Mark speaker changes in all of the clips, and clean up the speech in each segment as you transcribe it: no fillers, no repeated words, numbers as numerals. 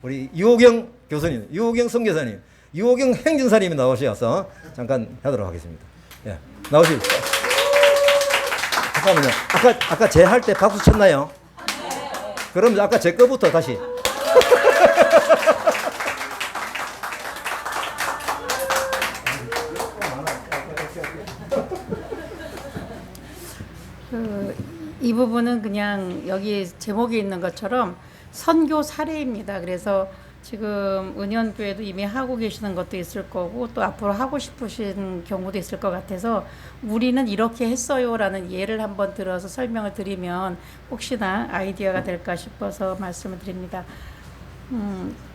Speaker 1: 우리 유호경 교수님, 유호경 선교사님, 유호경 행진사님이 나오셔서 잠깐 하도록 하겠습니다. 예, 나오시죠. 잠깐만요. 아까 제 할 때 박수 쳤나요? 그럼 아까 제 거부터 다시.
Speaker 2: 이 부분은 그냥 여기 제목에 있는 것처럼 선교 사례입니다. 그래서 지금 은현교회도 이미 하고 계시는 것도 있을 거고 또 앞으로 하고 싶으신 경우도 있을 것 같아서 우리는 이렇게 했어요라는 예를 한번 들어서 설명을 드리면 혹시나 아이디어가 될까 싶어서 말씀을 드립니다.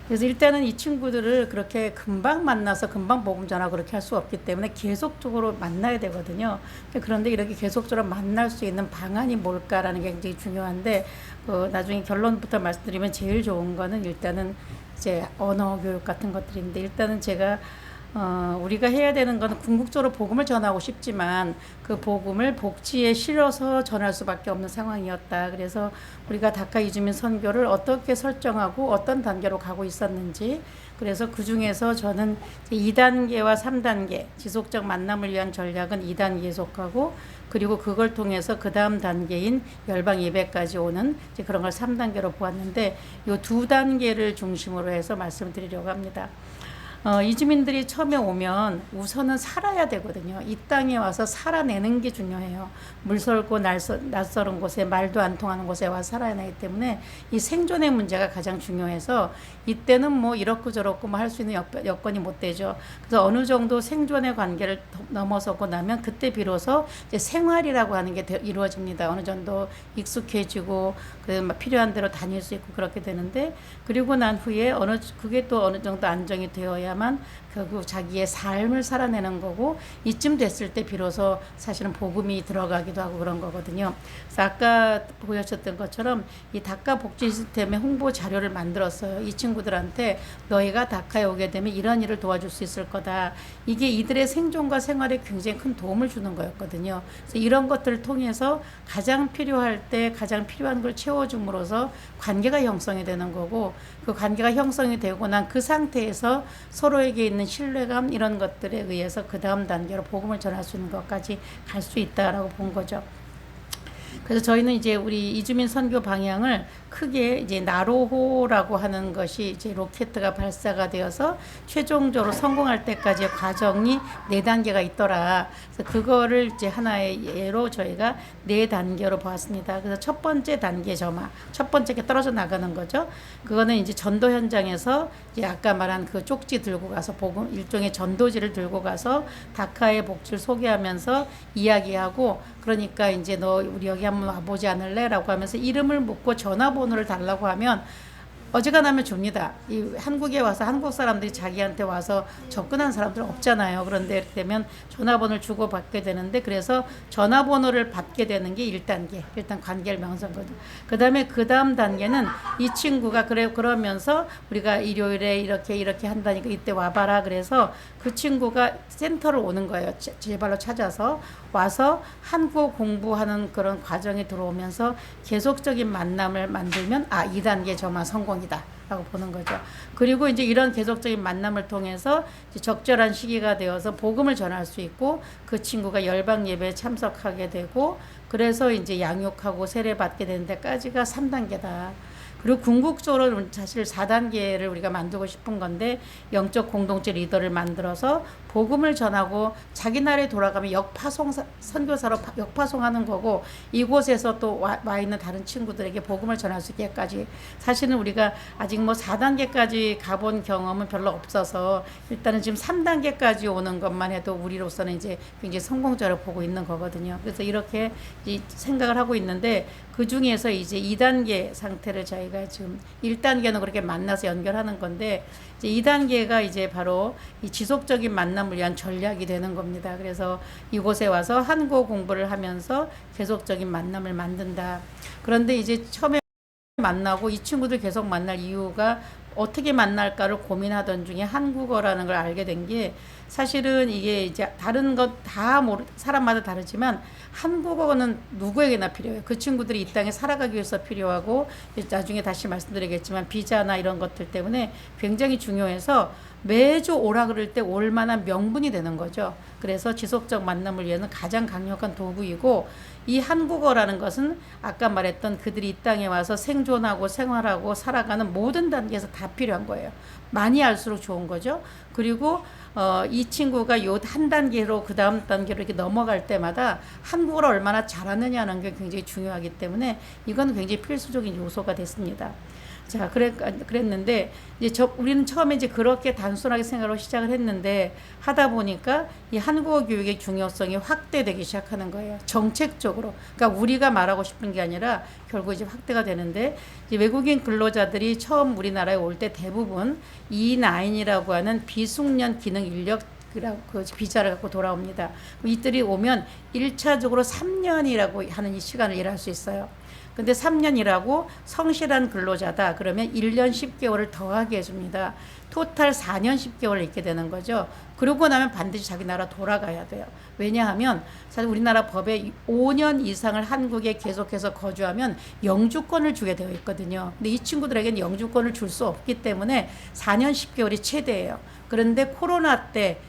Speaker 2: 그래서 일단은 이 친구들을 그렇게 금방 만나서 금방 복음 전하고 그렇게 할 수 없기 때문에 계속적으로 만나야 되거든요. 그런데 이렇게 계속적으로 만날 수 있는 방안이 뭘까라는 게 굉장히 중요한데 나중에 결론부터 말씀드리면 제일 좋은 거는 일단은 이제 언어 교육 같은 것들인데 일단은 제가 우리가 해야 되는 건 궁극적으로 복음을 전하고 싶지만 그 복음을 복지에 실어서 전할 수밖에 없는 상황이었다. 그래서 우리가 다카 이주민 선교를 어떻게 설정하고 어떤 단계로 가고 있었는지 그래서 그 중에서 저는 2단계와 3단계 지속적 만남을 위한 전략은 2단계에 속하고 그리고 그걸 통해서 그 다음 단계인 열방 예배까지 오는 이제 그런 걸 3단계로 보았는데 이 두 단계를 중심으로 해서 말씀드리려고 합니다. 이주민들이 처음에 오면 우선은 살아야 되거든요. 이 땅에 와서 살아내는 게 중요해요. 물설고 낯설은 곳에 말도 안 통하는 곳에 와서 살아야 하기 때문에 이 생존의 문제가 가장 중요해서 이때는 뭐 이렇고 저렇고 뭐 할 수 있는 여건이 못 되죠. 그래서 어느 정도 생존의 관계를 넘어서고 나면 그때 비로소 이제 생활이라고 하는 게 이루어집니다. 어느 정도 익숙해지고 필요한 대로 다닐 수 있고 그렇게 되는데 그리고 난 후에 그게 또 어느 정도 안정이 되어야만 결국 자기의 삶을 살아내는 거고 이쯤 됐을 때 비로소 사실은 복음이 들어가기도 하고 그런 거거든요. 그래서 아까 보여줬던 것처럼 이 다카 복지 시스템의 홍보 자료를 만들었어요. 이 친구들한테 너희가 다카에 오게 되면 이런 일을 도와줄 수 있을 거다. 이게 이들의 생존과 생활에 굉장히 큰 도움을 주는 거였거든요. 그래서 이런 것들을 통해서 가장 필요할 때 가장 필요한 걸 채워줌으로써 관계가 형성이 되는 거고 그 관계가 형성이 되고 난 그 상태에서 서로에게 있는 신뢰감 이런 것들에 의해서 그 다음 단계로 복음을 전할 수 있는 것까지 갈 수 있다라고 본 거죠. 그래서 저희는 이제 우리 이주민 선교 방향을 크게 이제 나로호라고 하는 것이 이제 로켓트가 발사가 되어서 최종적으로 성공할 때까지의 과정이 4단계가 있더라. 그래서 그거를 이제 하나의 예로 저희가 4단계로 보았습니다. 그래서 첫 번째 단계 점화, 첫 번째 게 떨어져 나가는 거죠. 그거는 이제 전도 현장에서 이제 아까 말한 그 쪽지 들고 가서 복음 일종의 전도지를 들고 가서 다카의 복지를 소개하면서 이야기하고 그러니까 이제 너 우리 여기 한번 와보지 않을래? 라고 하면서 이름을 묻고 전화번호를 달라고 하면 어지간하면 줍니다. 이 한국에 와서 한국 사람들이 자기한테 와서 접근한 사람들은 없잖아요. 그런데 이렇게 되면 전화번호를 주고 받게 되는데 그래서 전화번호를 받게 되는 게 1단계. 일단 관계를 명성거든. 그 다음에 그 다음 단계는 이 친구가 그러면서 우리가 일요일에 이렇게 한다니까 이때 와봐라. 그래서 그 친구가 센터를 오는 거예요. 제 발로 찾아서 와서 한국어 공부하는 그런 과정에 들어오면서 계속적인 만남을 만들면 2단계 점화 성공이다 라고 보는 거죠. 그리고 이제 이런 계속적인 만남을 통해서 이제 적절한 시기가 되어서 복음을 전할 수 있고 그 친구가 열방 예배에 참석하게 되고 그래서 이제 양육하고 세례 받게 되는 데까지가 3단계다. 그리고 궁극적으로 사실 4단계를 우리가 만들고 싶은 건데 영적 공동체 리더를 만들어서 복음을 전하고 자기 나라에 돌아가면 선교사로 역파송하는 거고 이곳에서 또 와 있는 다른 친구들에게 복음을 전할 수 있게까지 사실은 우리가 아직 뭐 4단계까지 가본 경험은 별로 없어서 일단은 지금 3단계까지 오는 것만 해도 우리로서는 이제 굉장히 성공적으로 보고 있는 거거든요. 그래서 이렇게 생각을 하고 있는데 그 중에서 이제 2단계 상태를 저희가 지금 1단계는 그렇게 만나서 연결하는 건데 이제 2단계가 이제 바로 이 지속적인 만남을 위한 전략이 되는 겁니다. 그래서 이곳에 와서 한국어 공부를 하면서 계속적인 만남을 만든다. 그런데 이제 처음에 만나고 이 친구들 계속 만날 이유가 어떻게 만날까를 고민하던 중에 한국어라는 걸 알게 된 게 사실은 이게 이제 다른 것 다 사람마다 다르지만 한국어는 누구에게나 필요해요. 그 친구들이 이 땅에 살아가기 위해서 필요하고 나중에 다시 말씀드리겠지만 비자나 이런 것들 때문에 굉장히 중요해서 매주 오라 그럴 때 올 만한 명분이 되는 거죠. 그래서 지속적 만남을 위해서는 가장 강력한 도구이고 이 한국어라는 것은 아까 말했던 그들이 이 땅에 와서 생존하고 생활하고 살아가는 모든 단계에서 다 필요한 거예요. 많이 알수록 좋은 거죠. 그리고 이 친구가 요 한 단계로 그 다음 단계로 이렇게 넘어갈 때마다 한국어를 얼마나 잘하느냐는 게 굉장히 중요하기 때문에 이건 굉장히 필수적인 요소가 됐습니다. 자, 그랬는데 이제 우리는 처음에 이제 그렇게 단순하게 생각으로 시작을 했는데 하다 보니까 이 한국어 교육의 중요성이 확대되기 시작하는 거예요. 정책적으로. 그러니까 우리가 말하고 싶은 게 아니라 결국 이제 확대가 되는데 이제 외국인 근로자들이 처음 우리나라에 올 때 대부분 E9이라고 하는 비숙련 기능 인력 그 비자를 갖고 돌아옵니다. 이들이 오면 1차적으로 3년이라고 하는 이 시간을 일할 수 있어요. 근데 3년 일하고 성실한 근로자다. 그러면 1년 10개월을 더하게 해줍니다. 토탈 4년 10개월을 있게 되는 거죠. 그러고 나면 반드시 자기 나라 돌아가야 돼요. 왜냐하면 사실 우리나라 법에 5년 이상을 한국에 계속해서 거주하면 영주권을 주게 되어 있거든요. 근데 이 친구들에게는 영주권을 줄 수 없기 때문에 4년 10개월이 최대예요. 그런데 코로나 때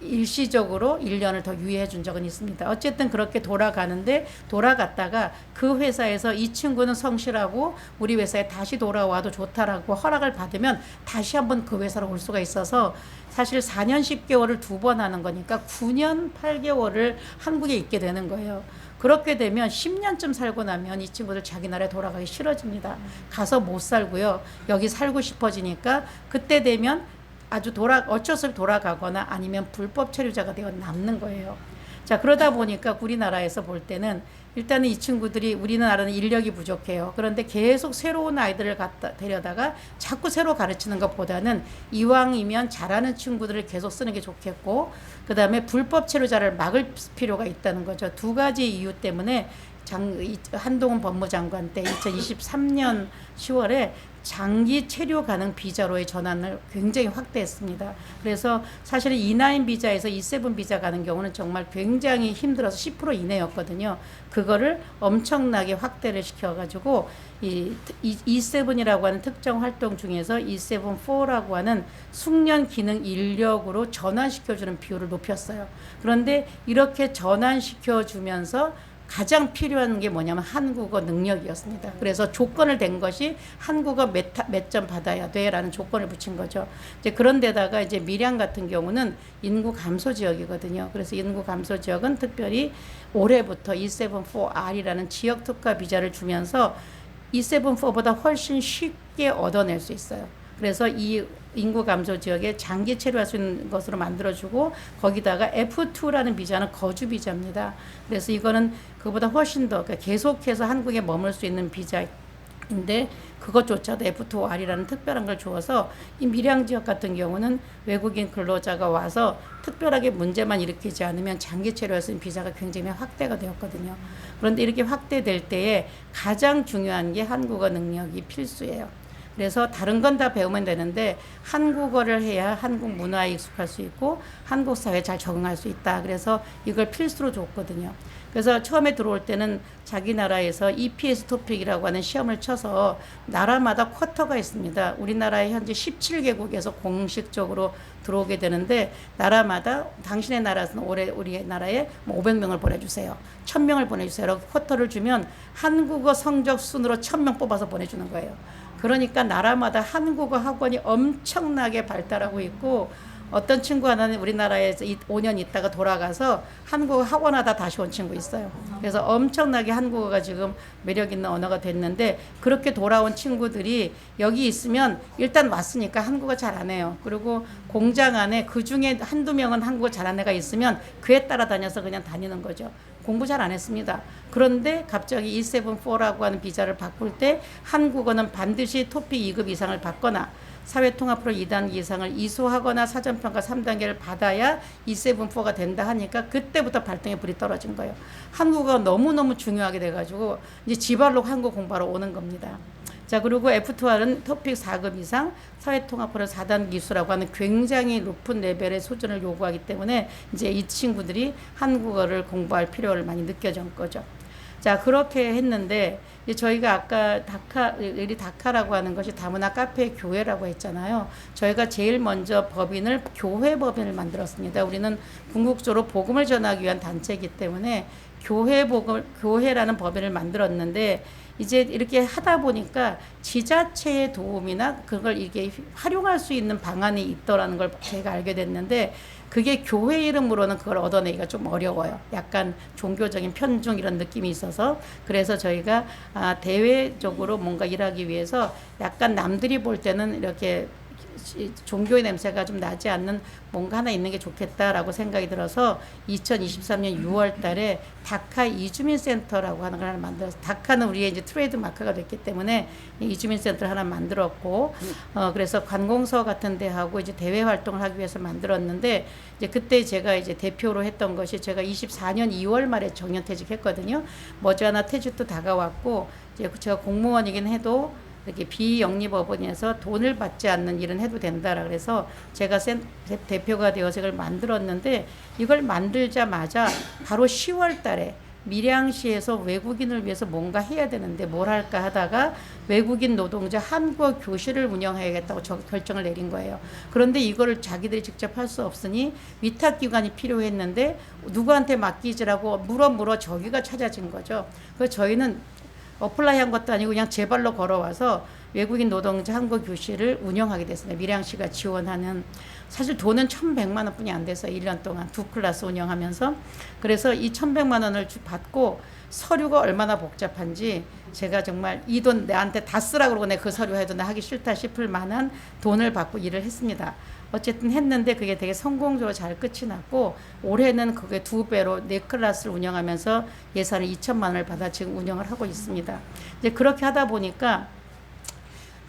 Speaker 2: 일시적으로 1년을 더 유예해 준 적은 있습니다. 어쨌든 그렇게 돌아갔다가 그 회사에서 이 친구는 성실하고 우리 회사에 다시 돌아와도 좋다라고 허락을 받으면 다시 한번 그 회사로 올 수가 있어서 사실 4년 10개월을 두 번 하는 거니까 9년 8개월을 한국에 있게 되는 거예요. 그렇게 되면 10년쯤 살고 나면 이 친구들 자기 나라에 돌아가기 싫어집니다. 가서 못 살고요. 여기 살고 싶어지니까 그때 되면 아주 어쩔 수 없이 돌아가거나 아니면 불법 체류자가 되어 남는 거예요. 자, 그러다 보니까 우리나라에서 볼 때는 일단은 이 친구들이 우리나라는 인력이 부족해요. 그런데 계속 새로운 아이들을 데려다가 자꾸 새로 가르치는 것보다는 이왕이면 잘하는 친구들을 계속 쓰는 게 좋겠고 그 다음에 불법 체류자를 막을 필요가 있다는 거죠. 두 가지 이유 때문에 한동훈 법무장관 때 2023년 10월에 장기 체류 가능 비자로의 전환을 굉장히 확대했습니다. 그래서 사실은 E9 비자에서 E7 비자 가는 경우는 정말 굉장히 힘들어서 10% 이내였거든요. 그거를 엄청나게 확대를 시켜가지고 이 E7이라고 하는 특정 활동 중에서 E7-4라고 하는 숙련 기능 인력으로 전환시켜주는 비율을 높였어요. 그런데 이렇게 전환시켜주면서 가장 필요한 게 뭐냐면 한국어 능력이었습니다. 그래서 조건을 댄 것이 한국어 몇 점 받아야 돼라는 조건을 붙인 거죠. 이제 그런데다가 이제 밀양 같은 경우는 인구 감소 지역이거든요. 그래서 인구 감소 지역은 특별히 올해부터 E7-4R이라는 지역 특화 비자를 주면서 E7-4보다 훨씬 쉽게 얻어낼 수 있어요. 그래서 이 인구 감소 지역에 장기 체류할 수 있는 것으로 만들어주고 거기다가 F2라는 비자는 거주 비자입니다. 그래서 이거는 그보다 훨씬 더 그러니까 계속해서 한국에 머물 수 있는 비자인데 그것조차도 F2R이라는 특별한 걸 주어서 이 밀양 지역 같은 경우는 외국인 근로자가 와서 특별하게 문제만 일으키지 않으면 장기 체류할 수 있는 비자가 굉장히 확대가 되었거든요. 그런데 이렇게 확대될 때에 가장 중요한 게 한국어 능력이 필수예요. 그래서 다른 건 다 배우면 되는데 한국어를 해야 한국 문화에 익숙할 수 있고 한국 사회에 잘 적응할 수 있다. 그래서 이걸 필수로 줬거든요. 그래서 처음에 들어올 때는 자기 나라에서 EPS 토픽이라고 하는 시험을 쳐서 나라마다 쿼터가 있습니다. 우리나라에 현재 17개국에서 공식적으로 들어오게 되는데 나라마다 당신의 나라에서는 올해 우리나라에 500명을 보내주세요. 1000명을 보내주세요. 라고 쿼터를 주면 한국어 성적 순으로 1000명 뽑아서 보내주는 거예요. 그러니까 나라마다 한국어 학원이 엄청나게 발달하고 있고 어떤 친구 하나는 우리나라에서 5년 있다가 돌아가서 한국어 학원하다 다시 온 친구 있어요. 그래서 엄청나게 한국어가 지금 매력 있는 언어가 됐는데 그렇게 돌아온 친구들이 여기 있으면 일단 왔으니까 한국어 잘 안 해요. 그리고 공장 안에 그중에 한두 명은 한국어 잘하는 애가 있으면 그에 따라 다녀서 그냥 다니는 거죠. 공부 잘 안 했습니다. 그런데 갑자기 E7-4라고 하는 비자를 바꿀 때 한국어는 반드시 토픽 2급 이상을 받거나 사회통합으로 2단계 이상을 이수하거나 사전평가 3단계를 받아야 E7-4가 된다 하니까 그때부터 발등에 불이 떨어진 거예요. 한국어가 너무너무 중요하게 돼가지고 이제 지발로 한국 공부하러 오는 겁니다. 자, 그리고 F2R은 토픽 4급 이상 사회통합으로 4단 기수라고 하는 굉장히 높은 레벨의 수준을 요구하기 때문에 이제 이 친구들이 한국어를 공부할 필요를 많이 느껴진 거죠. 자, 그렇게 했는데 이제 저희가 아까 다카라고 하는 것이 다문화 카페 교회라고 했잖아요. 저희가 제일 먼저 법인을 교회 법인을 만들었습니다. 우리는 궁극적으로 복음을 전하기 위한 단체이기 때문에 교회라는 법인을 만들었는데 이제 이렇게 하다 보니까 지자체의 도움이나 그걸 이게 활용할 수 있는 방안이 있더라는 걸 제가 알게 됐는데 그게 교회 이름으로는 그걸 얻어내기가 좀 어려워요. 약간 종교적인 편중 이런 느낌이 있어서 그래서 저희가 대외적으로 뭔가 일하기 위해서 약간 남들이 볼 때는 이렇게 종교의 냄새가 좀 나지 않는 뭔가 하나 있는 게 좋겠다라고 생각이 들어서 2023년 6월 달에 다카 이주민센터라고 하는 걸 하나 만들어서 다카는 우리의 이제 트레이드 마크가 됐기 때문에 이주민센터를 하나 만들었고 그래서 관공서 같은 데 하고 이제 대외 활동을 하기 위해서 만들었는데 이제 그때 제가 이제 대표로 했던 것이 제가 24년 2월 말에 정년퇴직했거든요. 머지않아 퇴직도 다가왔고 이제 제가 공무원이긴 해도 이렇게 비영리법원에서 돈을 받지 않는 일은 해도 된다라 그래서 제가 대표가 되어서 이걸 만들었는데 이걸 만들자마자 바로 10월 달에 밀양시에서 외국인을 위해서 뭔가 해야 되는데 뭘 할까 하다가 외국인 노동자 한국어 교실을 운영해야겠다고 결정을 내린 거예요. 그런데 이거를 자기들이 직접 할 수 없으니 위탁기관이 필요했는데 누구한테 맡기지라고 물어 저기가 찾아진 거죠. 그래서 저희는 어플라이 한 것도 아니고 그냥 제 발로 걸어와서 외국인 노동자 한국어 교실을 운영하게 됐습니다. 밀양시가 지원하는 사실 돈은 1,100만 원뿐이 안 돼서 1년 동안 2클래스 운영하면서 그래서 이 1,100만 원을 받고 서류가 얼마나 복잡한지 제가 정말 이 돈 내한테 다 쓰라고 그러고 내가 그 서류 해도 나 하기 싫다 싶을 만한 돈을 받고 일을 했습니다. 어쨌든 했는데 그게 되게 성공적으로 잘 끝이 났고 올해는 그게 2배로 4클래스를 운영하면서 예산을 2천만 원을 받아 지금 운영을 하고 있습니다. 이제 그렇게 하다 보니까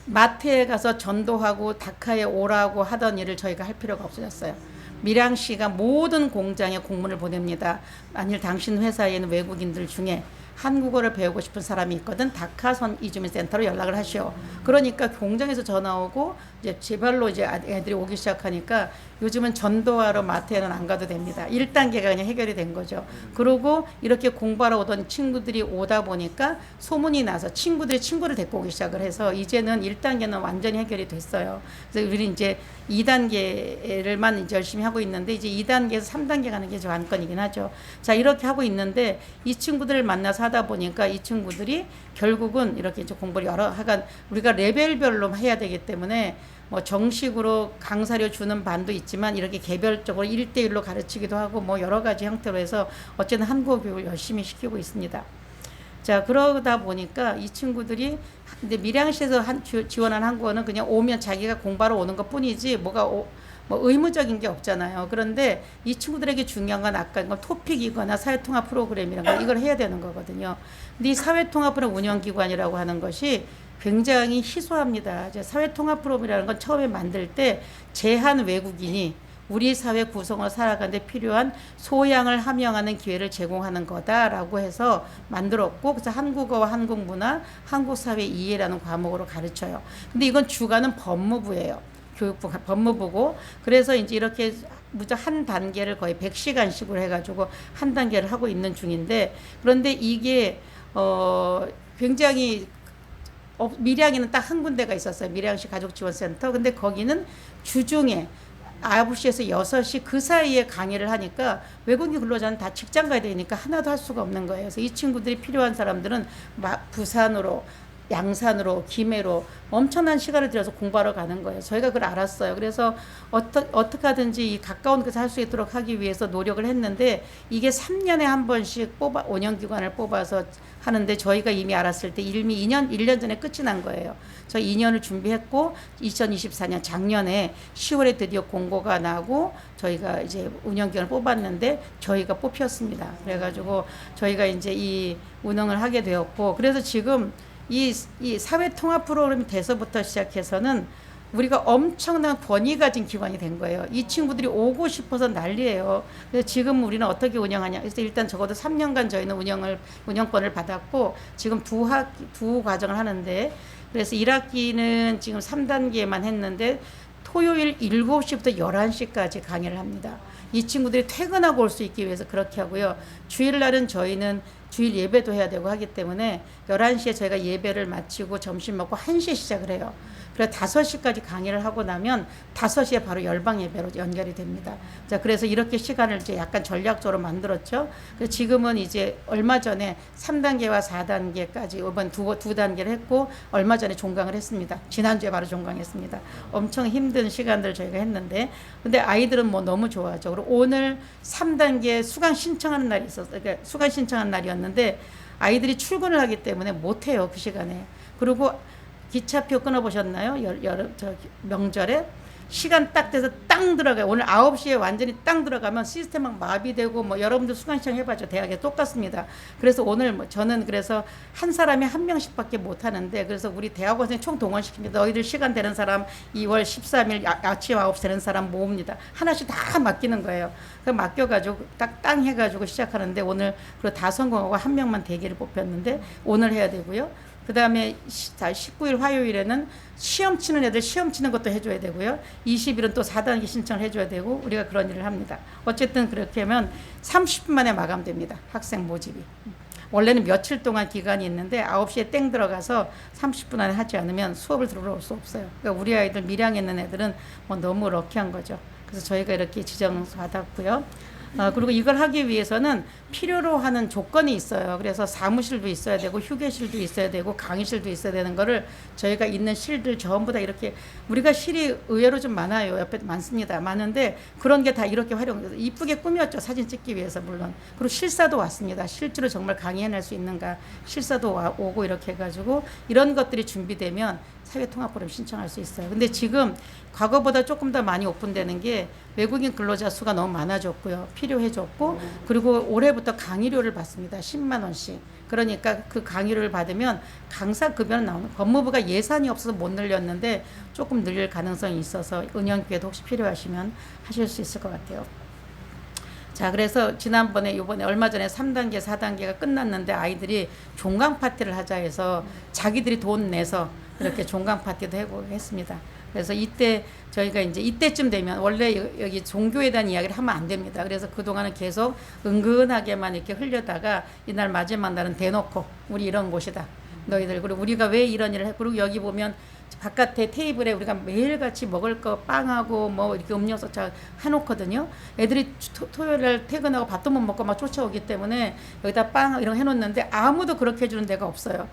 Speaker 2: 마트에 가서 전도하고 다카에 오라고 하던 일을 저희가 할 필요가 없어졌어요. 밀양시가 모든 공장에 공문을 보냅니다. 만일 당신 회사에는 외국인들 중에 한국어를 배우고 싶은 사람이 있거든 다카선 이주민센터로 연락을 하시오. 그러니까 공장에서 전화 오고 이제 제발로 이제 애들이 오기 시작하니까 요즘은 전도하러 마트에는 안 가도 됩니다. 1단계가 그냥 해결이 된 거죠. 그리고 이렇게 공부하러 오던 친구들이 오다 보니까 소문이 나서 친구를 데리고 오기 시작을 해서 이제는 1단계는 완전히 해결이 됐어요. 그래서 우리는 이제 2단계를만 이제 열심히 하고 있는데 이제 2단계에서 3단계 가는 게 관건이긴 하죠. 자, 이렇게 하고 있는데 이 친구들을 만나서 하다 보니까 이 친구들이 결국은 이렇게 이제 공부를 하간 우리가 레벨별로 해야 되기 때문에 뭐 정식으로 강사료 주는 반도 있지만 이렇게 개별적으로 1대1로 가르치기도 하고 뭐 여러 가지 형태로 해서 어쨌든 한국어 교육을 열심히 시키고 있습니다. 자, 그러다 보니까 이 친구들이 근데 밀양시에서 지원한 한국어는 그냥 오면 자기가 공부하러 오는 것 뿐이지 뭐 의무적인 게 없잖아요. 그런데 이 친구들에게 중요한 건 아까 이건 토픽이거나 사회통합 프로그램이라는 거 이걸 해야 되는 거거든요. 근데 이 사회통합 프로그램 운영기관이라고 하는 것이 굉장히 희소합니다. 이제 사회통합 프로그램이라는 건 처음에 만들 때 제한 외국인이 우리 사회 구성을 살아가는데 필요한 소양을 함양하는 기회를 제공하는 거다라고 해서 만들었고 그래서 한국어와 한국문화, 한국사회 이해라는 과목으로 가르쳐요. 근데 이건 주관은 법무부예요. 교육부 법무부고 그래서 이제 이렇게 무조건 한 단계를 거의 100시간씩으로 해가지고 한 단계를 하고 있는 중인데 그런데 이게 굉장히 밀양에는 딱 한 군데가 있었어요. 밀양시 가족지원센터. 근데 거기는 주중에 9시에서 6시 그 사이에 강의를 하니까 외국인 근로자는 다 직장 가야 되니까 하나도 할 수가 없는 거예요. 그래서 이 친구들이 필요한 사람들은 부산으로 양산으로 김해로 엄청난 시간을 들여서 공부하러 가는 거예요. 저희가 그걸 알았어요. 그래서 어떻게 하든지 이 가까운 곳에서 할 수 있도록 하기 위해서 노력을 했는데 이게 3년에 한 번씩 5년 기관을 뽑아서 하는데 저희가 이미 알았을 때 이미 1년 전에 끝이 난 거예요. 저 2년을 준비했고 2024년 작년에 10월에 드디어 공고가 나고 저희가 이제 운영기관을 뽑았는데 저희가 뽑혔습니다. 그래가지고 저희가 이제 이 운영을 하게 되었고 그래서 지금 이 사회통합 프로그램이 돼서부터 시작해서는 우리가 엄청난 권위 가진 기관이 된 거예요. 이 친구들이 오고 싶어서 난리예요. 그래서 지금 우리는 어떻게 운영하냐. 그래서 일단 적어도 3년간 저희는 운영권을 받았고 지금 두 과정을 하는데 그래서 1학기는 지금 3단계만 했는데 토요일 7시부터 11시까지 강의를 합니다. 이 친구들이 퇴근하고 올 수 있기 위해서 그렇게 하고요. 주일날은 저희는 주일 예배도 해야 되고 하기 때문에 11시에 저희가 예배를 마치고 점심 먹고 1시에 시작을 해요. 그래서 5시까지 강의를 하고 나면 5시에 바로 열방 예배로 연결이 됩니다. 자, 그래서 이렇게 시간을 이제 약간 전략적으로 만들었죠. 그래서 지금은 이제 얼마 전에 3단계와 4단계까지 이번 두 단계를 했고 얼마 전에 종강을 했습니다. 지난주에 바로 종강했습니다. 엄청 힘든 시간들 저희가 했는데 근데 아이들은 뭐 너무 좋아하죠. 그리고 오늘 3단계 수강 신청하는 날이 있었어요. 그러니까 수강 신청하는 날이었는데 아이들이 출근을 하기 때문에 못 해요. 그 시간에. 그리고 기차표 끊어보셨나요? 명절에 시간 딱 돼서 땅 들어가요. 오늘 9시에 완전히 땅 들어가면 시스템 막 마비되고 뭐 여러분들 수강 신청 해봐죠. 대학에 똑같습니다. 그래서 오늘 뭐 저는 그래서 한 사람이 한 명씩밖에 못 하는데 그래서 우리 대학원생 총 동원시킵니다. 너희들 시간 되는 사람 2월 13일 아침 9시 되는 사람 모읍니다. 하나씩 다 맡기는 거예요. 그 맡겨가지고 딱 땅 해가지고 시작하는데 오늘 그리고 다 성공하고 한 명만 대기를 뽑혔는데 오늘 해야 되고요. 그 다음에 19일 화요일에는 시험 치는 애들 시험 치는 것도 해줘야 되고요. 20일은 또 4단계 신청을 해줘야 되고 우리가 그런 일을 합니다. 어쨌든 그렇게 하면 30분 만에 마감됩니다. 학생 모집이. 원래는 며칠 동안 기간이 있는데 9시에 땡 들어가서 30분 안에 하지 않으면 수업을 들어올 수 없어요. 그러니까 우리 아이들 밀양에 있는 애들은 뭐 너무 럭키한 거죠. 그래서 저희가 이렇게 지정받았고요. 그리고 이걸 하기 위해서는 필요로 하는 조건이 있어요. 그래서 사무실도 있어야 되고 휴게실도 있어야 되고 강의실도 있어야 되는 거를 저희가 있는 실들 전부 다 이렇게 우리가 실이 의외로 좀 많아요. 옆에 많습니다. 많은데 그런 게 다 이렇게 활용돼서 이쁘게 꾸몄죠. 사진 찍기 위해서 물론. 그리고 실사도 왔습니다. 실제로 정말 강의해낼 수 있는가 실사도 오고 이렇게 해가지고 이런 것들이 준비되면 사회통합보험 신청할 수 있어요. 근데 지금 과거보다 조금 더 많이 오픈되는 게 외국인 근로자 수가 너무 많아졌고요. 필요해졌고 그리고 올해부터 강의료를 받습니다. 10만 원씩. 그러니까 그 강의료를 받으면 강사급여는 나오는 법무부가 예산이 없어서 못 늘렸는데 조금 늘릴 가능성이 있어서 은연교회도 혹시 필요하시면 하실 수 있을 것 같아요. 자, 그래서 지난번에 요번에 얼마 전에 3단계, 4단계가 끝났는데 아이들이 종강 파티를 하자 해서 자기들이 돈 내서 이렇게 종강 파티도 하고 했습니다. 그래서 이때 저희가 이제 이때쯤 되면 원래 여기 종교에 대한 이야기를 하면 안 됩니다. 그래서 그동안은 계속 은근하게만 이렇게 흘려다가 이날 마지막 날은 대놓고 우리 이런 곳이다. 너희들 그리고 우리가 왜 이런 일을 해? 그리고 여기 보면 바깥에 테이블에 우리가 매일같이 먹을 거 빵하고 뭐 이렇게 음료수 차 해놓거든요. 애들이 토요일날 퇴근하고 밥도 못 먹고 막 쫓아오기 때문에 여기다 빵 이런 거 해놓는데 아무도 그렇게 해주는 데가 없어요.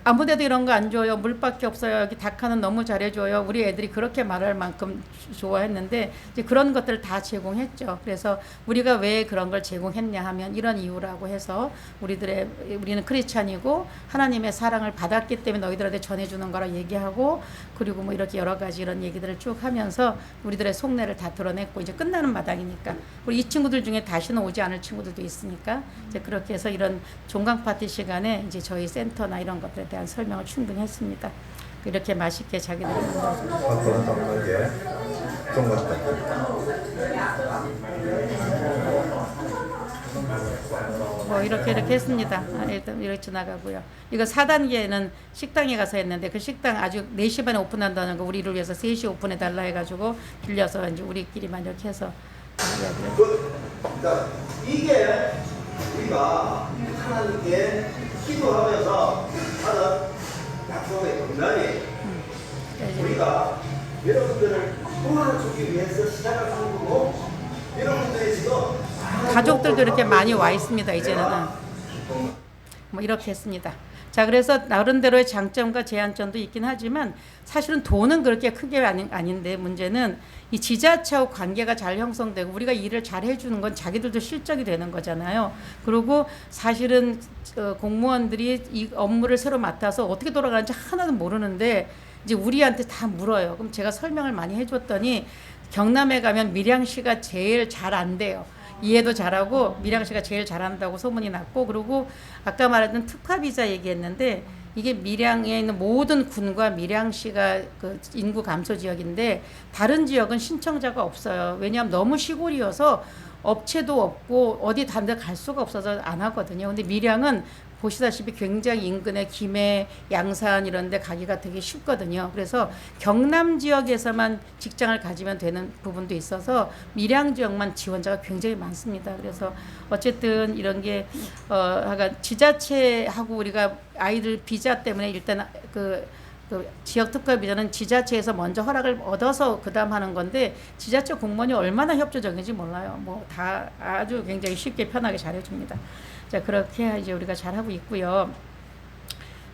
Speaker 2: 아무데도 이런 거 안 줘요. 물밖에 없어요. 여기 닭하는 너무 잘해줘요. 우리 애들이 그렇게 말할 만큼 좋아했는데 이제 그런 것들을 다 제공했죠. 그래서 우리가 왜 그런 걸 제공했냐 하면 이런 이유라고 해서 우리는 크리스찬이고 하나님의 사랑을 받았기 때문에 너희들한테 전해주는 거라 얘기하고 그리고 뭐 이렇게 여러 가지 이런 얘기들을 쭉 하면서 우리들의 속내를 다 드러냈고 이제 끝나는 마당이니까 우리 이 친구들 중에 다시는 오지 않을 친구들도 있으니까 이제 그렇게 해서 이런 종강 파티 시간에 이제 저희 센터나 이런 것들에 대한 설명을 충분히 했습니다. 이렇게 맛있게 자기들이 만들어서 뭐 이렇게 했습니다. 일단 이렇게 지나가고요. 이거 4단계는 식당에 가서 했는데 그 식당 아주 4시 반에 오픈한다는 거 우리를 위해서 3시 오픈해 달라 해가지고 빌려서 이제 우리끼리만 이렇게 해서
Speaker 3: 그러니까 이게 우리가 하나님께 기도하면서 하는 약속의 건강이 우리가 여러분들을 도와주기 위해서 시작을 하는 거고 여러분들이 지금
Speaker 2: 가족들도 이렇게 많이 와 있습니다. 이제는 뭐 이렇게 했습니다. 자, 그래서 나름대로의 장점과 제한점도 있긴 하지만 사실은 돈은 그렇게 크게 아닌데 문제는 이 지자체하고 관계가 잘 형성되고 우리가 일을 잘 해주는 건 자기들도 실적이 되는 거잖아요. 그리고 사실은 공무원들이 이 업무를 새로 맡아서 어떻게 돌아가는지 하나도 모르는데 이제 우리한테 다 물어요. 그럼 제가 설명을 많이 해줬더니 경남에 가면 밀양시가 제일 잘 안 돼요. 이해도 잘하고 밀양시가 제일 잘한다고 소문이 났고 그리고 아까 말했던 특화비자 얘기했는데 이게 밀양에 있는 모든 군과 밀양시가 그 인구 감소 지역인데 다른 지역은 신청자가 없어요. 왜냐하면 너무 시골이어서 업체도 없고 어디 다른 데 갈 수가 없어서 안 하거든요. 근데 밀양은 보시다시피 굉장히 인근의 김해, 양산 이런 데 가기가 되게 쉽거든요. 그래서 경남 지역에서만 직장을 가지면 되는 부분도 있어서 밀양 지역만 지원자가 굉장히 많습니다. 그래서 어쨌든 이런 게 하여간 지자체하고 우리가 아이들 비자 때문에 일단 그 지역 특화 비자는 지자체에서 먼저 허락을 얻어서 그다음 하는 건데 지자체 공무원이 얼마나 협조적인지 몰라요. 뭐 다 아주 굉장히 쉽게 편하게 잘해줍니다. 자, 그렇게 이제 우리가 잘하고 있고요.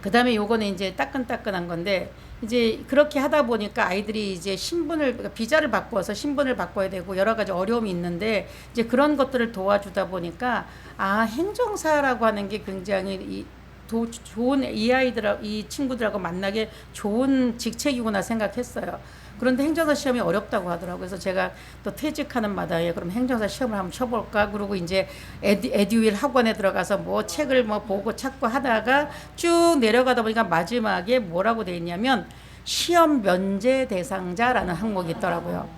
Speaker 2: 그다음에 요거는 이제 따끈따끈한 건데 이제 그렇게 하다 보니까 아이들이 이제 신분을 비자를 바꿔서 신분을 바꿔야 되고 여러 가지 어려움이 있는데 이제 그런 것들을 도와주다 보니까 아, 행정사라고 하는 게 굉장히 좋은 이 친구들하고 만나게 좋은 직책이구나 생각했어요. 그런데 행정사 시험이 어렵다고 하더라고요. 그래서 제가 또 퇴직하는 마당에 그럼 행정사 시험을 한번 쳐볼까? 그러고 이제 에듀윌 학원에 들어가서 뭐 책을 뭐 보고 찾고 하다가 쭉 내려가다 보니까 마지막에 뭐라고 돼 있냐면 시험 면제 대상자라는 항목이 있더라고요.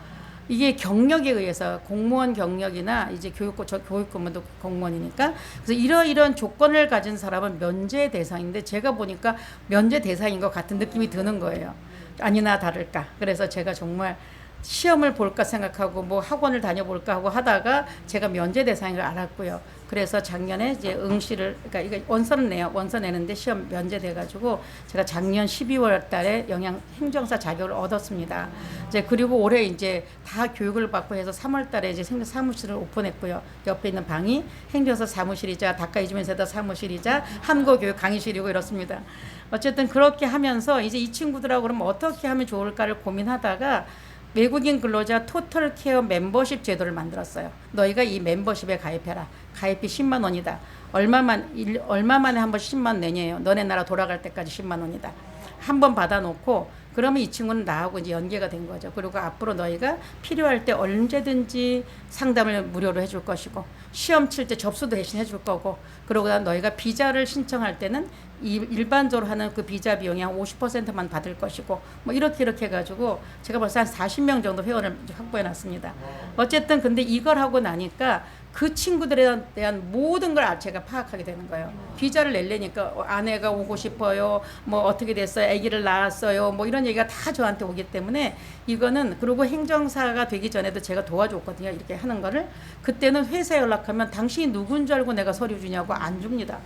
Speaker 2: 이게 경력에 의해서 공무원 경력이나 이제 교육근무도 공무원이니까 그래서 이러이러한 조건을 가진 사람은 면제 대상인데 제가 보니까 면제 대상인 것 같은 느낌이 드는 거예요. 아니나 다를까. 그래서 제가 정말 시험을 볼까 생각하고 뭐 학원을 다녀볼까 하고 하다가 제가 면제 대상인 걸 알았고요. 그래서 작년에 이제 응시를 그러니까 이거 원서는 내요. 원서 내는데 시험 면제돼 가지고 제가 작년 12월 달에 행정사 자격을 얻었습니다. 이제 그리고 올해 이제 다 교육을 받고 해서 3월 달에 이제 사무실을 오픈했고요. 옆에 있는 방이 행정사 사무실이자 다카이즈멘세다 사무실이자 한국교육 강의실이고 이렇습니다. 어쨌든 그렇게 하면서 이제 이 친구들하고 그러면 어떻게 하면 좋을까를 고민하다가 외국인 근로자 토털 케어 멤버십 제도를 만들었어요. 너희가 이 멤버십에 가입해라. 가입비 10만 원이다. 얼마 만에 한 번 10만 원 내냐요. 너네 나라 돌아갈 때까지 10만 원이다. 한 번 받아놓고 그러면 이 친구는 나하고 이제 연계가 된 거죠. 그리고 앞으로 너희가 필요할 때 언제든지 상담을 무료로 해줄 것이고 시험 칠 때 접수도 대신 해줄 거고 그러고 너희가 비자를 신청할 때는 일반적으로 하는 그 비자 비용이 한 50%만 받을 것이고 뭐 이렇게 해가지고 제가 벌써 한 40명 정도 회원을 확보해 놨습니다. 어쨌든 근데 이걸 하고 나니까 그 친구들에 대한 모든 걸 제가 파악하게 되는 거예요. 비자를 내려니까 아내가 오고 싶어요. 뭐 어떻게 됐어요. 아기를 낳았어요. 뭐 이런 얘기가 다 저한테 오기 때문에 이거는 그리고 행정사가 되기 전에도 제가 도와줬거든요. 이렇게 하는 거를. 그때는 회사에 연락하면 당신이 누군 줄 알고 내가 서류 주냐고 안 줍니다.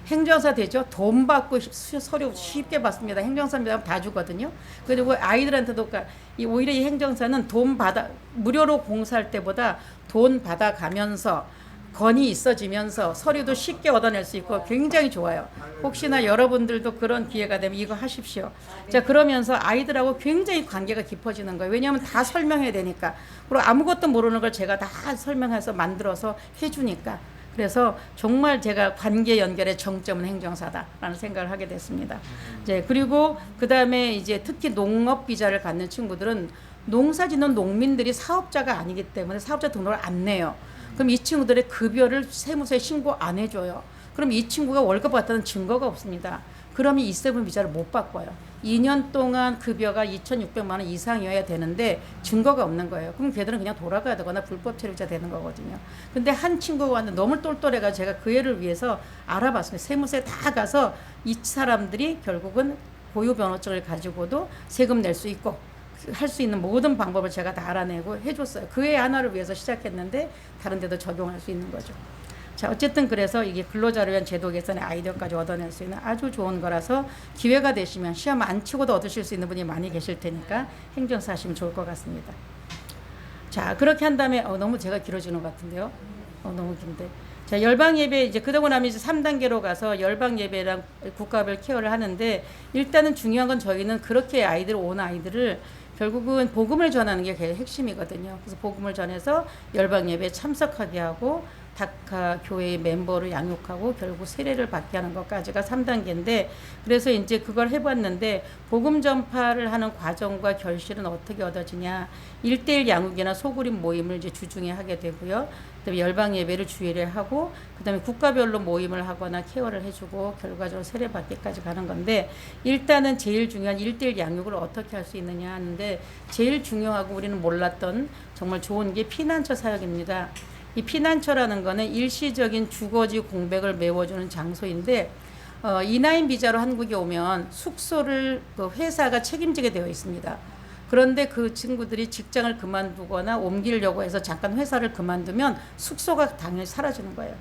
Speaker 2: 행정사 되죠. 돈 받고 서류 쉽게 받습니다. 행정사입니다. 다 주거든요. 그리고 아이들한테도 오히려 이 행정사는 무료로 공사할 때보다 돈 받아가면서 건이 있어지면서 서류도 쉽게 얻어낼 수 있고 굉장히 좋아요. 혹시나 여러분들도 그런 기회가 되면 이거 하십시오. 자, 그러면서 아이들하고 굉장히 관계가 깊어지는 거예요. 왜냐하면 다 설명해야 되니까. 그리고 아무것도 모르는 걸 제가 다 설명해서 만들어서 해주니까. 그래서 정말 제가 관계 연결의 정점은 행정사다라는 생각을 하게 됐습니다. 이제 그리고 그 다음에 이제 특히 농업 비자를 갖는 친구들은 농사짓는 농민들이 사업자가 아니기 때문에 사업자 등록을 안 내요. 그럼 이 친구들의 급여를 세무서에 신고 안 해줘요. 그럼 이 친구가 월급 받았다는 증거가 없습니다. 그러면 E7 비자를 못 바꿔요. 2년 동안 급여가 2,600만 원 이상이어야 되는데 증거가 없는 거예요. 그럼 걔들은 그냥 돌아가야 되거나 불법 체류자 되는 거거든요. 근데 한 친구가 왔는데 너무 똘똘해가 제가 그 애를 위해서 알아봤습니다. 세무서에 다 가서 이 사람들이 결국은 고유 면허증을 가지고도 세금 낼 수 있고 할 수 있는 모든 방법을 제가 다 알아내고 해줬어요. 그 애 하나를 위해서 시작했는데 다른 데도 적용할 수 있는 거죠. 자, 어쨌든 그래서 이게 근로자를 위한 제도 개선의 아이디어까지 얻어낼 수 있는 아주 좋은 거라서 기회가 되시면 시험 안 치고도 얻으실 수 있는 분이 많이 계실 테니까 행정사 하시면 좋을 것 같습니다. 자, 그렇게 한 다음에 너무 제가 길어지는 것 같은데요. 너무 긴데. 자, 열방 예배 이제 그러고 나면 이제 3단계로 가서 열방 예배랑 국가별 케어를 하는데 일단은 중요한 건 저희는 그렇게 온 아이들을 결국은 복음을 전하는 게 핵심이거든요. 그래서 복음을 전해서 열방 예배에 참석하게 하고 다카 교회의 멤버를 양육하고 결국 세례를 받게 하는 것까지가 3단계인데 그래서 이제 그걸 해봤는데 복음 전파를 하는 과정과 결실은 어떻게 얻어지냐 1:1 양육이나 소그룹 모임을 이제 주중에 하게 되고요. 그다음에 열방 예배를 주일에 하고 그다음에 국가별로 모임을 하거나 케어를 해주고 결과적으로 세례 받기까지 가는 건데 일단은 제일 중요한 1:1 양육을 어떻게 할 수 있느냐 하는데 제일 중요하고 우리는 몰랐던 정말 좋은 게 피난처 사역입니다. 이 피난처라는 거는 일시적인 주거지 공백을 메워주는 장소인데 E9 비자로 한국에 오면 숙소를 그 회사가 책임지게 되어 있습니다. 그런데 그 친구들이 직장을 그만두거나 옮기려고 해서 잠깐 회사를 그만두면 숙소가 당연히 사라지는 거예요.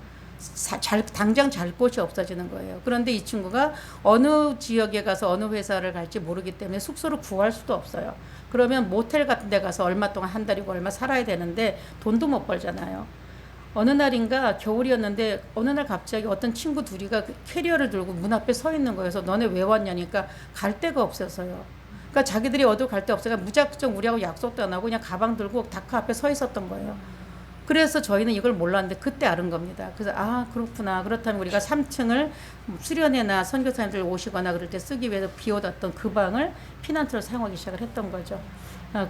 Speaker 2: 당장 잘 곳이 없어지는 거예요. 그런데 이 친구가 어느 지역에 가서 어느 회사를 갈지 모르기 때문에 숙소를 구할 수도 없어요. 그러면 모텔 같은 데 가서 얼마 동안 한 달이고 얼마 살아야 되는데 돈도 못 벌잖아요. 어느 날인가 겨울이었는데 어느 날 갑자기 어떤 친구 둘이가 그 캐리어를 들고 문 앞에 서 있는 거여서 너네 왜 왔냐니까 갈 데가 없어서요. 그러니까 자기들이 어디 갈 데 없어서 무작정 우리하고 약속도 안 하고 그냥 가방 들고 다크 앞에 서 있었던 거예요. 그래서 저희는 이걸 몰랐는데 그때 알은 겁니다. 그래서 아 그렇구나. 그렇다면 우리가 3층을 수련회나 선교사님들 오시거나 그럴 때 쓰기 위해서 비워뒀던 그 방을 피난처로 사용하기 시작을 했던 거죠.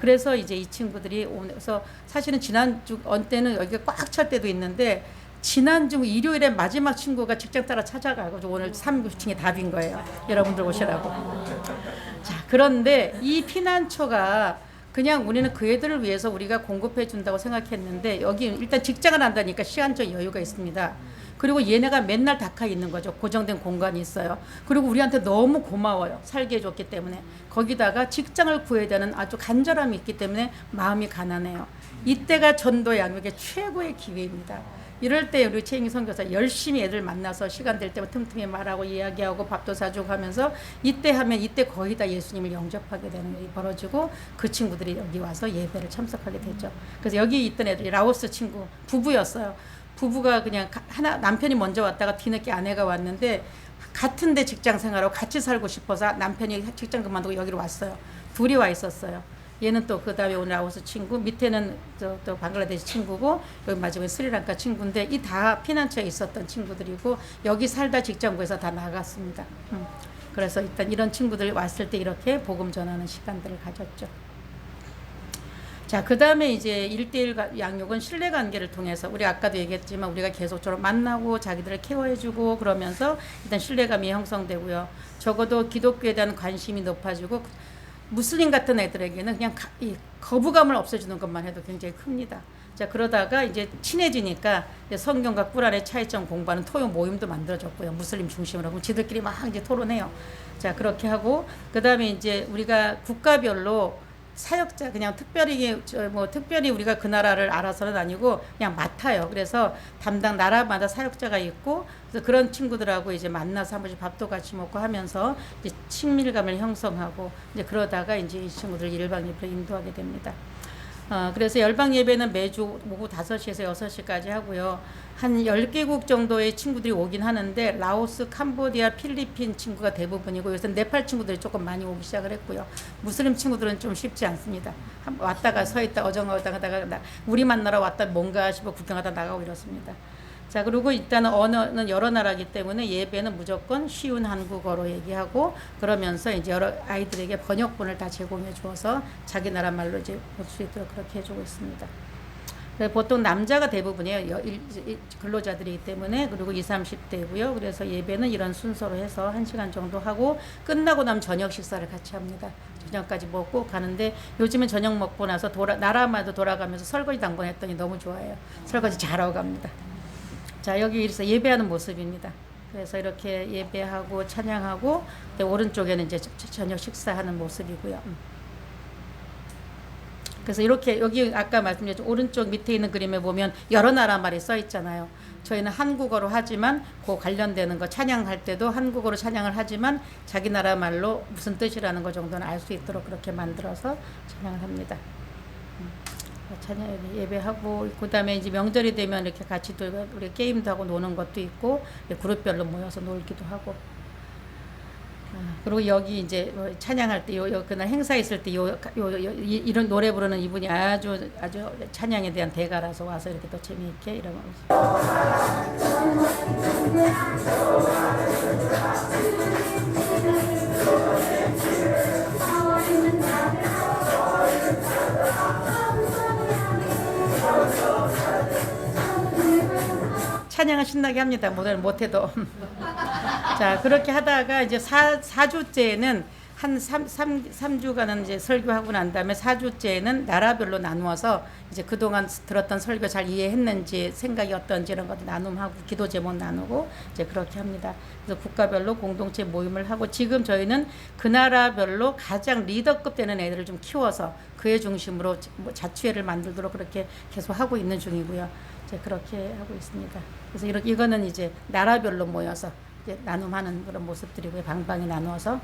Speaker 2: 그래서 이제 이 친구들이 오면서 사실은 지난주 때는 여기가 꽉 찰 때도 있는데 지난주 일요일에 마지막 친구가 직장 따라 찾아가고 오늘 3층이 다 빈 거예요. 여러분들 오시라고. 자, 그런데 이 피난처가 그냥 우리는 그 애들을 위해서 우리가 공급해 준다고 생각했는데 여기 일단 직장을 한다니까 시간적 여유가 있습니다. 그리고 얘네가 맨날 닥쳐 있는 거죠. 고정된 공간이 있어요. 그리고 우리한테 너무 고마워요. 살게 해줬기 때문에. 거기다가 직장을 구해야 되는 아주 간절함이 있기 때문에 마음이 가난해요. 이때가 전도 양육의 최고의 기회입니다. 이럴 때 우리 최인기 선교사 열심히 애들 만나서 시간 될 때마다 틈틈이 말하고 이야기하고 밥도 사주고 하면서 이때 하면 이때 거의 다 예수님을 영접하게 되는 일이 벌어지고 그 친구들이 여기 와서 예배를 참석하게 되죠. 그래서 여기 있던 애들이 라오스 친구 부부였어요. 부부가 그냥 하나 남편이 먼저 왔다가 뒤늦게 아내가 왔는데 같은 데 직장 생활하고 같이 살고 싶어서 남편이 직장 그만두고 여기로 왔어요. 둘이 와 있었어요. 얘는 또 그 다음에 오늘 라오스 친구, 밑에는 또 방글라데시 친구고 여기 마지막에 스리랑카 친구인데 이 다 피난처에 있었던 친구들이고 여기 살다 직장 구해서 다 나갔습니다. 그래서 일단 이런 친구들 왔을 때 이렇게 복음 전하는 시간들을 가졌죠. 자, 그 다음에 이제 1대1 양육은 신뢰관계를 통해서 우리 아까도 얘기했지만 우리가 계속적으로 만나고 자기들을 케어해주고 그러면서 일단 신뢰감이 형성되고요. 적어도 기독교에 대한 관심이 높아지고 무슬림 같은 애들에게는 그냥 이 거부감을 없애주는 것만 해도 굉장히 큽니다. 자, 그러다가 이제 친해지니까 이제 성경과 꾸란의 차이점 공부하는 토요 모임도 만들어졌고요. 무슬림 중심으로. 그럼 지들끼리 막 이제 토론해요. 자, 그렇게 하고, 그 다음에 이제 우리가 국가별로 사역자 그냥 특별히 우리가 그 나라를 알아서는 아니고 그냥 맡아요. 그래서 담당 나라마다 사역자가 있고 그래서 그런 친구들하고 이제 만나서 한 번씩 밥도 같이 먹고 하면서 이제 친밀감을 형성하고 이제 그러다가 이제 이 친구들 일방 예배를 인도하게 됩니다. 그래서 열방 예배는 매주 오후 5시에서 6시까지 하고요. 한 10개국 정도의 친구들이 오긴 하는데 라오스, 캄보디아, 필리핀 친구가 대부분이고 요새 네팔 친구들이 조금 많이 오기 시작을 했고요. 무슬림 친구들은 좀 쉽지 않습니다. 왔다가 서 있다 어정어정하다가 우리 만나러 왔다 뭔가 싶어 구경하다 나가고 이렇습니다. 자, 그리고 일단은 언어는 여러 나라이기 때문에 예배는 무조건 쉬운 한국어로 얘기하고 그러면서 이제 여러 아이들에게 번역본을 다 제공해 주어서 자기 나라 말로 이제 볼 수 있도록 그렇게 해주고 있습니다. 보통 남자가 대부분이에요. 근로자들이기 때문에. 그리고 20, 30대고요. 그래서 예배는 이런 순서로 해서 1시간 정도 하고 끝나고 나면 저녁 식사를 같이 합니다. 저녁까지 먹고 가는데 요즘은 저녁 먹고 나서 나라마다 돌아가면서 설거지 당번했더니 너무 좋아해요. 설거지 잘하고 갑니다. 자, 여기서 예배하는 모습입니다. 그래서 이렇게 예배하고 찬양하고 오른쪽에는 이제 저녁 식사하는 모습이고요. 그래서 이렇게 여기 아까 말씀드렸죠. 오른쪽 밑에 있는 그림에 보면 여러 나라 말이 써 있잖아요. 저희는 한국어로 하지만 그 관련되는 거 찬양할 때도 한국어로 찬양을 하지만 자기 나라 말로 무슨 뜻이라는 거 정도는 알 수 있도록 그렇게 만들어서 찬양을 합니다. 찬양 예배하고 그다음에 이제 명절이 되면 이렇게 같이 또 우리 게임도 하고 노는 것도 있고 그룹별로 모여서 놀기도 하고 그리고 여기 이제 찬양할 때 그날 행사 있을 때 이런 노래 부르는 이분이 아주 찬양에 대한 대가라서 와서 이렇게 또 재미있게 이런 찬양을 신나게 합니다. 못해도. 자, 그렇게 하다가 이제 4주째에는 한 3주간은 이제 설교하고 난 다음에 4주째는 나라별로 나누어서 이제 그동안 들었던 설교 잘 이해했는지 생각이 어떤지 이런 것도 나눔하고 기도 제목 나누고 이제 그렇게 합니다. 그래서 국가별로 공동체 모임을 하고 지금 저희는 그 나라별로 가장 리더급 되는 애들을 좀 키워서 그의 중심으로 자치회를 만들도록 그렇게 계속 하고 있는 중이고요. 이제 그렇게 하고 있습니다. 그래서 이거는 이제 나라별로 모여서 이제 나눔하는 그런 모습들이고요. 방방이 나누어서.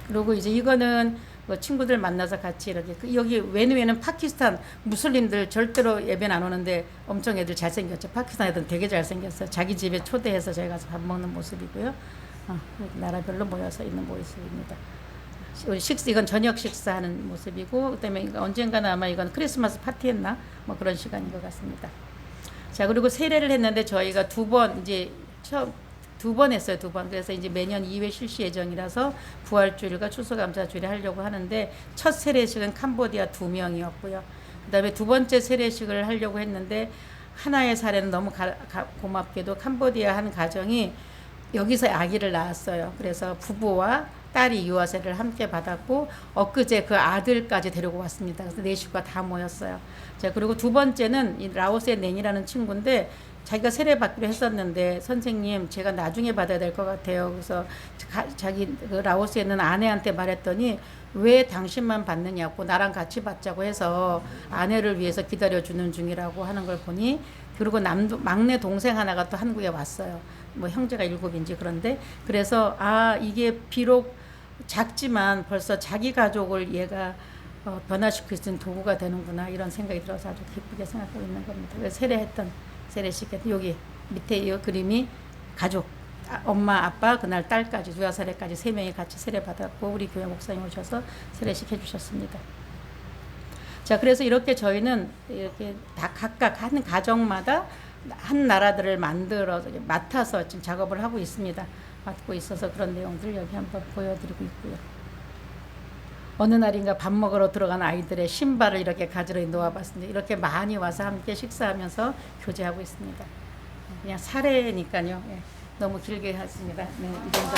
Speaker 2: 그리고 이제 이거는 뭐 친구들 만나서 같이 이렇게 여기 외누에는 파키스탄 무슬림들 절대로 예배는 안 오는데 엄청 애들 잘생겼죠. 파키스탄 애들 되게 잘생겼어요. 자기 집에 초대해서 저희 가서 밥 먹는 모습이고요. 나라별로 모여서 있는 모습입니다. 우리 이건 저녁 식사하는 모습이고 그다음에 이거 언젠가는 아마 이건 크리스마스 파티했나 뭐 그런 시간인 것 같습니다. 자 그리고 세례를 했는데 저희가 두 번 했어요. 두 번. 그래서 이제 매년 2회 실시 예정이라서 부활주일과 추수감사주일에 하려고 하는데 첫 세례식은 캄보디아 2명이었고요. 그다음에 두 번째 세례식을 하려고 했는데 하나의 사례는 너무 고맙게도 캄보디아 한 가정이 여기서 아기를 낳았어요. 그래서 부부와 딸이 유아세를 함께 받았고 엊그제 그 아들까지 데리고 왔습니다. 그래서 네 식구가 다 모였어요. 자 그리고 두 번째는 이 라오스의 낸이라는 친구인데 자기가 세례 받기로 했었는데 선생님 제가 나중에 받아야 될 것 같아요. 그래서 자기 그 라오스에 있는 아내한테 말했더니 왜 당신만 받느냐고 나랑 같이 받자고 해서 아내를 위해서 기다려주는 중이라고 하는 걸 보니 그리고 막내 동생 하나가 또 한국에 왔어요. 뭐 형제가 7인지 그런데 그래서 이게 비록 작지만 벌써 자기 가족을 얘가 변화시킬 수 있는 도구가 되는구나 이런 생각이 들어서 아주 기쁘게 생각하고 있는 겁니다. 그래서 세례식에 여기 밑에 이 그림이 가족 엄마 아빠 그날 딸까지 유아세례까지 3명이 같이 세례 받았고 우리 교회 목사님 오셔서 세례식 해주셨습니다. 자 그래서 이렇게 저희는 이렇게 다 각각 한 가정마다 한 나라들을 맡아서 지금 작업을 하고 있습니다. 맡고 있어서 그런 내용들 여기 한번 보여드리고 있고요. 어느 날인가 밥 먹으러 들어간 아이들의 신발을 이렇게 가지러 놓아봤습니다. 이렇게 많이 와서 함께 식사하면서 교제하고 있습니다. 그냥 사례니까요. 너무 길게 했습니다. 네, 이 정도.